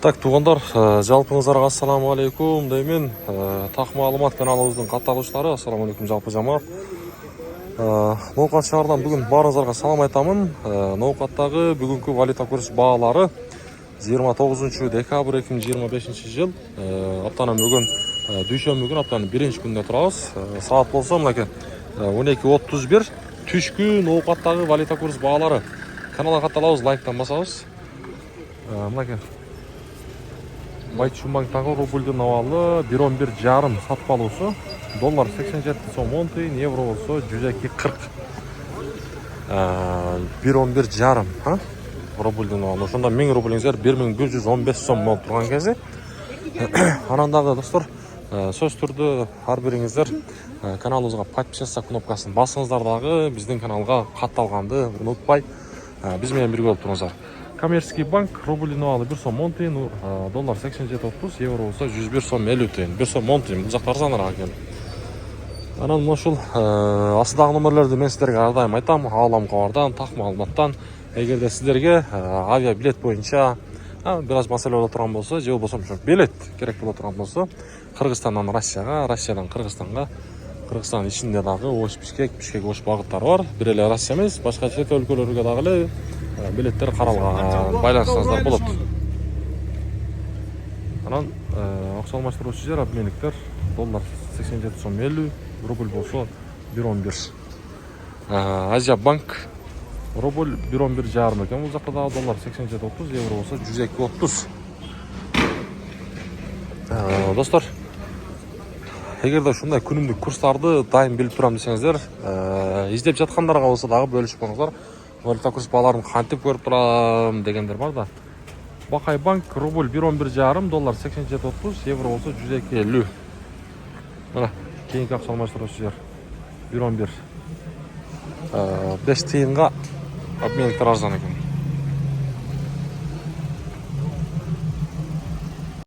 Так, туғандар, жалпыңызға ассаламу алейкум деймен. Так маалымат каналыбыздын катталуучулары, ассаламу алейкум жалпы жамаат. Ноокат шаарынан бүгүн баарыңыздарга салам айтамын. Ноокаттагы бүгүнкү валюта курс баалары 29 декабрь 2025 жыл. Аптанын бүгүн дүйшөмбү күнү, аптанын 1-күндө турабыз. Саат болсо мынакей 12:31 түшкү Ноокаттагы валюта курс баалары. Каналга катталабыз, лайктан басабыз. Мынакей Байчумбанктагы рубльдун абалы 1.11,5 сатып алуусу. Доллар 87 сом 10 тыйын, евро болсо 102.40. 1.11,5 рубльдун абалы. Ошондо 1000 рублиңиздер 1115 сом болуп турган кези. Анан дагы достор, сөз түрдө ар бириңиздер каналыбызга подписаться кнопкасын басыңыздар дагы, биздин каналга катталганды унутпай биз менен бирге болуп туруңуздар. Коммерческий банк рубльдун абалы 1 сом 10 тыйын, доллар 87.30, евро болсо 101 сом 50 тыйын. 1 сом 10 тыйын, бул жакта арзаныраак экен. Анан ушул астыдагы номерлерди мен сиздерге ар дайым айтам, аалам кабардан, так маалыматтан. Эгерде сиздерге авиа билет боюнча бир аз маселе боло турган болсо, же болбосо билет керек боло турган болсо, Кыргызстандан Россияга, Россиядан Кыргызстанга, Кыргызстан ичинде дагы Ош Бишкек, Бишкек Ош багыттары бар. Бир эле Россия эмес, башка чет өлкөлөргө дагы эле билеттер каралган, байланышсаңыздар болот. Анан акча алмаштыруучу жер, обменниктер, доллар 87 сом 50, рубль болсо 1.11. Азия банк рубль 1.11,5 экен, бул жакта дагы доллар 87.30, евро болсо 102.30. Достор, эгерде ушундай күнүмдүк курстарды дайым билип турам десеңиздер, издеп жаткандарга болсо дагы бөлүшүп коюңуздар. Валюта курс бааларын кантип көрүп турам дегендер бар да. Бакай банк рубль 1.11,5, доллар 87.30, евро болсо 102.50. Мына кийинки акча алмаштыруучу жер 1.11. 5 тыйынга обменниктер арзан экен.